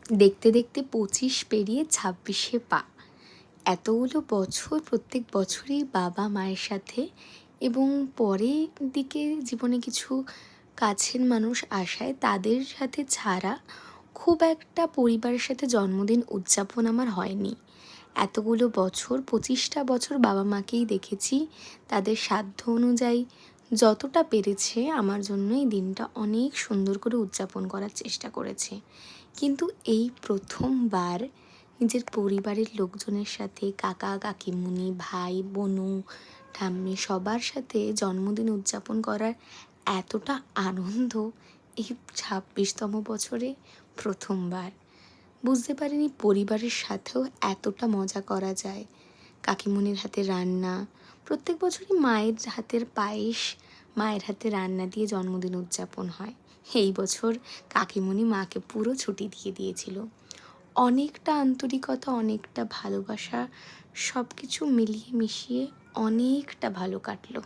দেখতে দেখতে 25 পেরিয়ে 26-এ পা। এতগুলো বছর প্রত্যেক বছরই বাবা মায়ের সাথে এবং পরে দিকে জীবনে কিছু কাছের মানুষ আসায় তাদের সাথে ছাড়া খুব একটা পরিবারের সাথে জন্মদিন উদযাপন আমার হয়নি। এতগুলো বছর 25টা বছর বাবা মাকেই দেখেছি তাদের সাধ্য অনুযায়ী যতটা পেরেছে আমার জন্য এই দিনটা অনেক সুন্দর করে উদযাপন করার চেষ্টা করেছে। কিন্তু এই প্রথমবার নিজের পরিবারের লোকজনের সাথে কাকা কাকিমুনি ভাই বোনু ঠাম্মি সবার সাথে জন্মদিন উদযাপন করার এতটা আনন্দ এই 26তম বছরে প্রথমবার। বুঝতে পারিনি পরিবারের সাথেও এতটা মজা করা যায়। কাকিমুনির হাতে রান্না, প্রত্যেক বছরই মায়ের হাতের পায়েস, মায়ের হাতে রান্না দিয়ে জন্মদিন উদযাপন হয়। এই বছর কাকিমুনি মাকে পুরো ছুটি দিয়ে দিয়েছিল। অনেকটা আন্তরিকতা, অনেকটা ভালোবাসা, সব কিছু মিলিয়ে মিশিয়ে অনেকটা ভালো কাটলো।